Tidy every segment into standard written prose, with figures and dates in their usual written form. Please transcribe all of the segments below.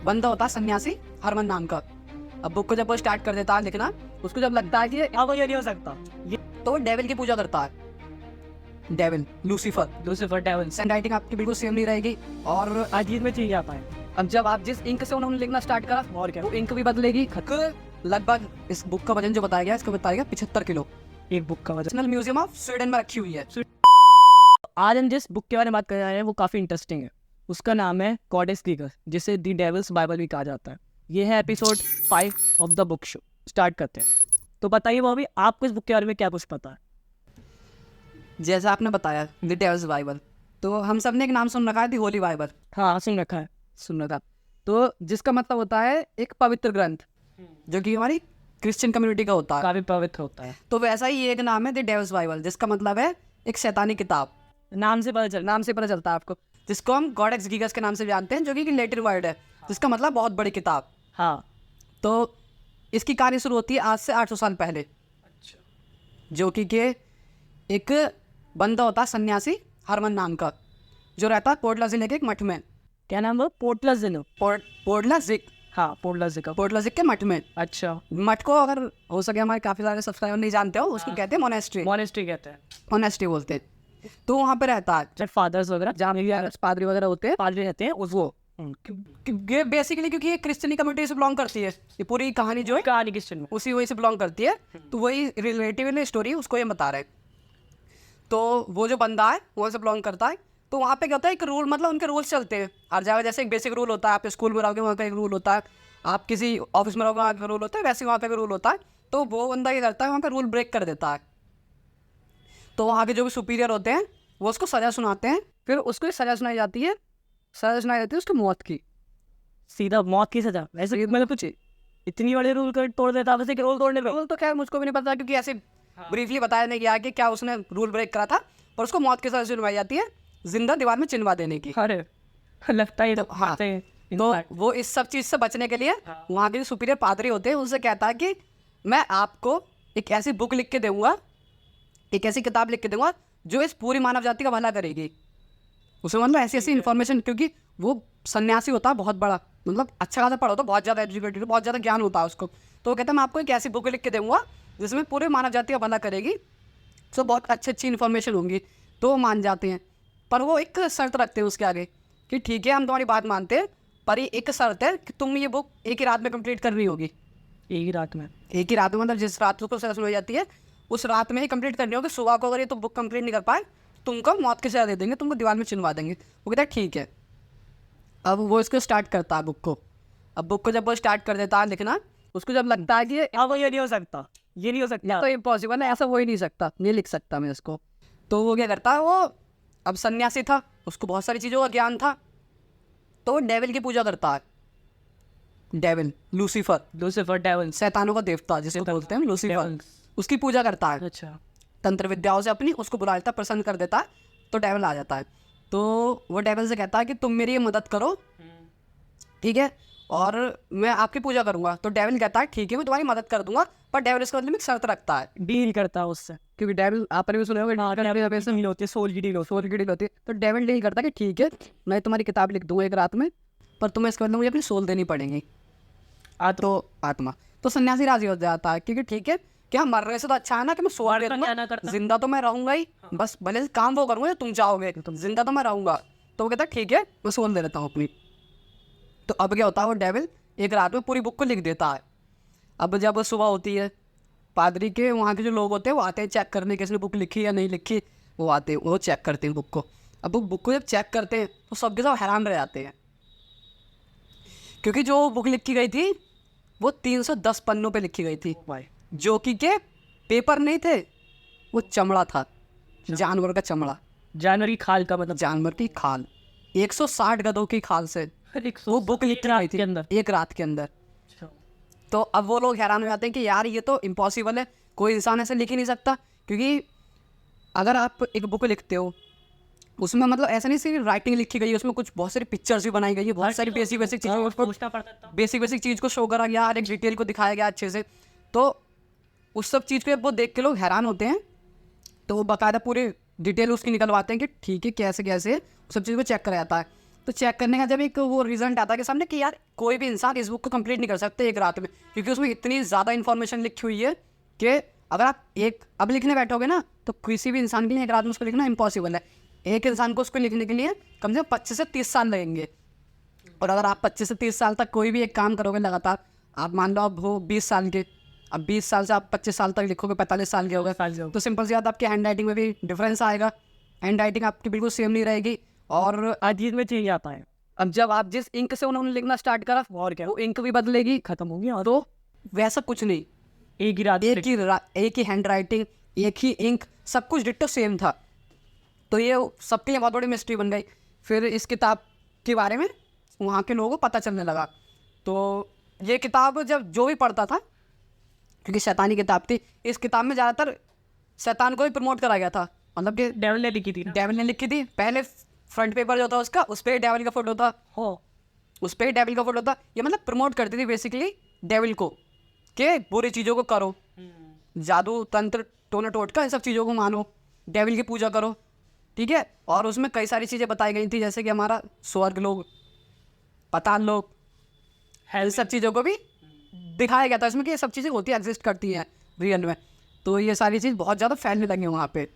बंदा होता है सन्यासी हरमन नाम का। अब बुक को जब वो स्टार्ट कर देता है लिखना, उसको जब लगता है कि अब ये नहीं हो सकता, ये तो वो डेविल की पूजा करता है, devil Lucifer. Lucifer devil handwriting आपकी बिल्कुल सेम नहीं रहेगी, और अजीत में चेंज आता है। अब जब आप जिस इंक से उन्होंने लिखना स्टार्ट करा और क्या, वो इंक भी बदलेगी। लगभग इस बुक का वजन जो बताया गया, इसको बताया गया 75 किलो। एक बुक का वजन। नेशनल म्यूजियम ऑफ स्वीडन में रखी हुई है। आज हम जिस बुक के बारे में बात कर रहे हैं वो काफ़ी इंटरेस्टिंग है। उसका नाम है गॉडेस गीगर, जिसे द डेविल्स बाइबल भी कहा जाता है। ये है episode 5 of the book show. Start करते हैं। तो बताइए वो अभी आपको इस बुक के बारे में क्या कुछ पता है? जैसा आपने बताया द डेविल्स बाइबल, तो हम सब ने एक नाम सुन रखा है, द होली बाइबल। हाँ, सुन रखा है। सुन रखा, तो जिसका मतलब होता है एक पवित्र ग्रंथ, जो कि हमारी क्रिश्चियन कम्युनिटी का होता है, काफ़ी पवित्र होता है। तो वैसा ही एक नाम है द डेविल्स बाइबल, जिसका मतलब है एक शैतानी किताब। नाम से पता चल नाम से पता चलता है आपको, जिसको हम गॉड एक्स गीगस के नाम से जानते हैं, जो कि लैटिन वर्ड है, जिसका मतलब बहुत बड़ी किताब। हाँ, तो इसकी कहानी शुरू होती है आज से 800 साल पहले। अच्छा, जो कि एक बंदा होता है सन्यासी हरमन नाम का, जो रहता है पोर्टला जिले के एक मठ में। क्या नाम है? पोर्टला जिनो। पोर्टला जिक, हाँ, पोर्टला जिका। पोर्टला जिक के मठ में। अच्छा, मठ को अगर हो सके हमारे काफ़ी सारे सब्सक्राइबर नहीं जानते हो, उसको कहते हैं मोनेस्ट्री। मोनेस्ट्री कहते हैं। मोनेस्ट्री बोलते हैं। तो वहाँ पे रहता है, जब फादर्स वगैरह, जहाँ भी पादरी वगैरह होते हैं, पादरी रहते हैं, उस वो ये बेसिकली क्योंकि ये क्रिश्चियन कम्युनिटी से बिलोंग करती है, ये पूरी कहानी जो है कहानी किस में। उसी वही से बिलोंग करती है, तो वही रिलेटिव स्टोरी उसको ये बता रहे हैं। तो वो जो बंदा है वो से बिलोंग करता है। तो वहाँ पे क्या होता है, एक रूल, मतलब उनके रूल्स चलते हैं हर जगह। जैसे एक बेसिक रूल होता है, आप स्कूल में रहोगे वहाँ का एक रूल होता है, आप किसी ऑफिस में रहोगे वहाँ का रूल होता है, वैसे वहाँ का भी रूल होता है। तो वो बंदा क्या करता है, वहाँ का रूल ब्रेक कर देता है। तो वहाँ के जो भी सुपीरियर होते हैं वो उसको सज़ा सुनाते हैं, फिर उसको एक सज़ा सुनाई जाती है। सज़ा सुनाई जाती है उसकी मौत की। सीधा मौत की सजा। वैसे मतलब कुछ इतनी बड़े रूल कर तोड़ देता, वैसे कि रूल तोड़ने पे। रूल तो खैर मुझको भी नहीं पता, क्योंकि ऐसे ब्रीफली बताया नहीं गया कि क्या उसने रूल ब्रेक करा था, पर उसको मौत की सज़ा सुनवाई जाती है, जिंदा दीवार में चिनवा देने की। अरे लगता ही तो हाँ, तो वो इस सब चीज़ से बचने के लिए वहाँ के जो सुपीरियर पादरी होते हैं उनसे कहता है कि मैं आपको एक ऐसी बुक लिख के दूंगा, एक ऐसी किताब लिख के दूंगा जो इस पूरी मानव जाति का भला करेगी। उसमें मतलब ऐसी ऐसी इन्फॉर्मेशन, क्योंकि वो सन्यासी होता है बहुत बड़ा, मतलब अच्छा खासा पढ़ा होता है, बहुत ज़्यादा एजुकेटेड, बहुत ज़्यादा ज्ञान होता है उसको। तो वो कहता है मैं आपको एक ऐसी बुक लिख के दूंगा जिसमें पूरे मानव जाति का भला करेगी, तो बहुत अच्छी अच्छी इन्फॉर्मेशन होंगी। तो वो मान जाते हैं, पर वो एक शर्त रखते हैं उसके आगे कि ठीक है हम तुम्हारी बात मानते हैं, पर ये एक शर्त है कि तुम ये बुक एक ही रात में कंप्लीट करनी होगी। एक ही रात में? एक ही रात में मतलब जिस रात को सजा सुनाई जाती है उस रात में ही कंप्लीट करनी होगी। सुबह को अगर ये तो बुक कंप्लीट नहीं कर पाए तुमको मौत की सजा दे देंगे, तुमको दीवार में चिनवा देंगे। वो कहता है ठीक है। अब वो इसको स्टार्ट करता है बुक को। अब बुक को जब वो स्टार्ट कर देता है लिखना, उसको जब लगता है कि अब ये नहीं हो सकता, ये नहीं हो सकता, तो इम्पॉसिबल है, ऐसा हो ही नहीं सकता, नहीं लिख सकता मैं इसको। तो वो क्या करता है, वो अब सन्यासी था, उसको बहुत सारी चीज़ों का ज्ञान था, तो वो डेविल की पूजा करता है। डेविल लूसीफर, लूसीफर डेविल, शैतानों का देवता जिसको बोलते हैं लूसीफर, उसकी पूजा करता है। अच्छा, तंत्र विद्याओं से अपनी उसको बुला लेता है, प्रसन्न कर देता है, तो डेविल आ जाता है। तो वो डेविल से कहता है कि तुम मेरी ये मदद करो, ठीक है, और मैं आपकी पूजा करूंगा। तो डेविल कहता है ठीक है मैं तुम्हारी मदद कर दूंगा, पर डेविल इसका मतलब एक शर्त रखता है, डील करता है उससे। क्योंकि डेविल आपने भी सुना होगा डील होती है, सोल की डील होती सोल की डील होती है। तो डेविल डील करता है कि ठीक है मैं तुम्हारी किताब लिख दूंगा एक रात में, पर तुम्हें इसके बदले मुझे अपनी सोल देनी पड़ेगी, तो आत्मा। तो सन्यासी राजी हो जाता है, क्योंकि ठीक है क्या मरने से तो अच्छा है ना कि मैं सोल दे दूंगा, जिंदा तो मैं रहूंगा ही, बस भले काम वो करूंगा तुम चाहोगे, जिंदा तो मैं रहूंगा। तो वो कहता है ठीक है मैं सोल दे देता हूँ अपनी। तो अब क्या होता है, वो डेविल एक रात में पूरी बुक को लिख देता है। अब जब सुबह होती है, पादरी के वहाँ के जो लोग होते हैं वो आते हैं चेक करने किसने बुक लिखी या नहीं लिखी। वो आते हैं, वो चेक करते हैं बुक को। अब वो बुक को जब चेक करते हैं तो सबके सब हैरान रह जाते हैं, क्योंकि जो बुक लिखी गई थी वो 310 पन्नों पे लिखी गई थी, जो कि के पेपर नहीं थे, वो चमड़ा था, जानवर का चमड़ा, जानवर की खाल का, मतलब जानवर की खाल, 160 गधों की खाल से वो बुक लिखी गई थी एक रात के अंदर। तो अब वो लोग हैरान हो जाते हैं कि यार ये तो इम्पॉसिबल है, कोई इंसान ऐसे लिख ही नहीं सकता। क्योंकि अगर आप एक बुक लिखते हो उसमें मतलब ऐसा नहीं सिर्फ राइटिंग लिखी गई है, उसमें कुछ बहुत सारी पिक्चर्स भी बनाई गई है, बहुत सारी बेसिक बेसिक चीज़ को शो करा गया, हर एक डिटेल को दिखाया गया अच्छे से। तो उस सब चीज़ को वो देख के लोग हैरान होते हैं, तो वो बाकायदा पूरे डिटेल उसकी निकलवाते हैं कि ठीक है कैसे कैसे सब चीज़ को चेक करा जाता है। तो चेक करने का जब एक वो रिजल्ट आता है कि सामने कि यार कोई भी इंसान इस बुक को कंप्लीट नहीं कर सकते एक रात में, क्योंकि उसमें इतनी ज़्यादा इन्फॉर्मेशन लिखी हुई है कि अगर आप एक अब लिखने बैठोगे ना तो किसी भी इंसान के लिए एक रात में उसको लिखना इम्पॉसिबल है। एक इंसान को उसको लिखने के लिए कम से कम 25 से 30 साल लगेंगे। और अगर आप 25 से 30 साल तक कोई भी एक काम करोगे लगातार, आप मान लो आप हो 20 साल के, अब 20 साल से आप 25 साल तक लिखोगे, 45 साल के हो गए, तो सिंपल सी बात आपकी हैंड राइटिंग में भी डिफरेंस आएगा, हैंड राइटिंग आपकी बिल्कुल सेम नहीं रहेगी। और अजीत में चेंज आता है। अब जब आप जिस इंक से उन्होंने लिखना स्टार्ट करा और क्या, वो इंक भी बदलेगी, खत्म हो गया। तो वैसा कुछ नहीं, एक ही रात एक ही हैंड राइटिंग, एक ही इंक, सब कुछ डिट्टो सेम था। तो ये सबके लिए बहुत बड़ी मिस्ट्री बन गई। फिर इस किताब के बारे में वहाँ के लोगों को पता चलने लगा। तो ये किताब जब जो भी पढ़ता था, क्योंकि शैतानी किताब थी, इस किताब में ज़्यादातर शैतान को ही प्रमोट करा गया था। मतलब कि डेविल ने लिखी थी ना? डेविल ने लिखी थी। पहले फ्रंट पेपर जो था उसका, उस पर डेविल का फोटो था, हो उस पर डेविल का फोटो था। ये मतलब प्रमोट करती थी बेसिकली डेविल को, कि बुरी चीज़ों को करो, जादू तंत्र टोना टोटका इन सब चीज़ों को मानो, डेविल की पूजा करो, ठीक है। और उसमें कई सारी चीज़ें बताई गई थी, जैसे कि हमारा स्वर्ग लोग, पाताल लोग, इन सब चीज़ों को भी दिखाया गया था इसमें कि ये सब चीज़ें होती एग्जिस्ट करती हैं रियल में। तो ये सारी चीज़ बहुत ज़्यादा फैलने लगी वहाँ पे।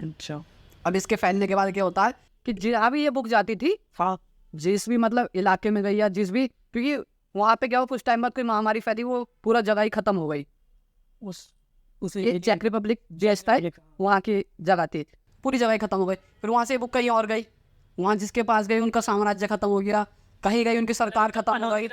अच्छा, अब इसके फैलने के बाद क्या होता है कि जहाँ भी ये बुक जाती थी, हाँ, जिस भी मतलब इलाके में गई या जिस भी, क्योंकि वहाँ पे क्या हुआ कुछ टाइम बाद कोई महामारी फैली, वो पूरा जगह ही खत्म हो गई। उस ये चेक रिपब्लिक जैसा है वहाँ की जगह थी, पूरी जगह ही खत्म हो गई। फिर वहाँ से बुक कहीं और गई, वहाँ जिसके पास गई उनका साम्राज्य खत्म हो गया, कहीं गई उनकी सरकार खत्म हो गई।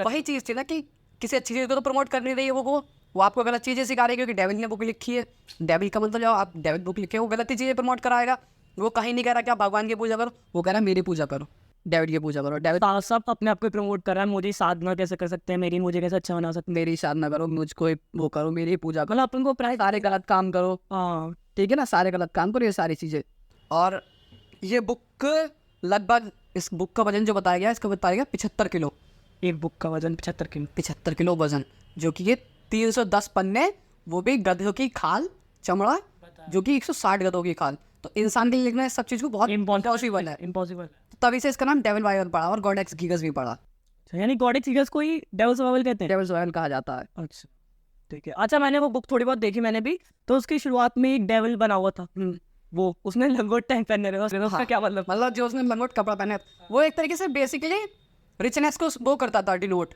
वही चीज़ थी ना कि किसी अच्छी चीज़ को तो प्रमोट कर नहीं रही है वो आपको गलत चीज़ें सिखा रही है, क्योंकि डेविल ने बुक लिखी है। डेविल का मतलब जब आप डेविल बुक लिखे वो गलत ही चीज़ें प्रमोट कराएगा। वो कहीं नहीं कह रहा कि आप भगवान की पूजा करो, वो कह रहा है मेरी पूजा करो, डेविड की पूजा करो। डेविड सब अपने आप को प्रमोट कर रहा है, मुझे साधना कैसे कर सकते हैं, मेरी मुझे कैसे अच्छा बना सकते मेरी साधना करो, मुझको वो करो, मेरी पूजा हैं, करो, मतलब अपन को प्राय सारे गलत काम करो, हाँ ठीक है ना, सारे गलत काम करो, ये सारी चीज़ें। और ये बुक लगभग, इस बुक का वजन जो बताया गया, इसका बताया गया 75 किलो। एक बुक का वजन 75 किलो। 75 किलो वजन, जो कि ये 310 पन्ने, वो भी गधों की खाल चमड़ा, जो कि 160 गधों की खाल। तो इंसान के लिए लिखना इस सब चीज़ को बहुत इम्पॉसिबल है। इम्पॉसिबल। तभी से इसका नाम डेविल बाइबल पड़ा और गॉड एक्स गीगस भी पड़ा। यानी गॉड एक्स गीगस को ही डेविल सर्वाइवल कहते हैं। डेविल बाइबल कहा जाता है। अच्छा, ठीक है। अच्छा, मैंने वो बुक थोड़ी बहुत देखी मैंने भी, तो उसकी शुरुआत में एक डेविल बना हुआ था, वो उसने लंगोट टाइप पहने रहे, उसका क्या मतलब? मतलब जो उसने लंगोट कपड़ा पहना है, वो एक तरीके से बेसिकली रिचनेस को वो करता था, डिनोट।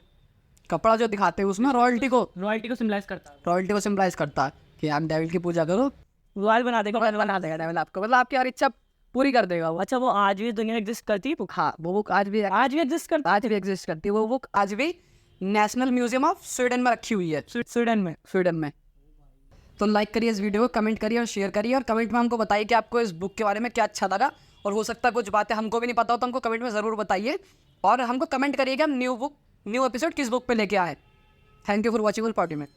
कपड़ा जो दिखाते हैं उसमें रॉयल्टी को सिम्बलाइज करता है, रॉयल्टी को सिम्बलाइज करता है कि आप डेविल की पूजा करो, रॉयल बना देगा। बना देगा डेविल आपको, मतलब आपकी हर इच्छा पूरी कर देगा वो। अच्छा, वो आज भी दुनिया एग्जिस्ट करती है? हाँ, वो बुक आज भी एग्जिस्ट करती आज भी एग्जिस्ट करती है। वो बुक आज भी नेशनल म्यूजियम ऑफ स्वीडन में रखी हुई है, है स्वीडन में। तो लाइक करिए इस वीडियो को, कमेंट करिए और शेयर करिए, और कमेंट में हमको बताइए कि आपको इस बुक के बारे में क्या अच्छा लगा। और हो सकता है कुछ बातें हमको भी नहीं पता हो तो हमको कमेंट में ज़रूर बताइए, और हमको कमेंट करिए कि हम न्यू एपिसोड किस बुक पे लेके आए। Thank you for watching party में।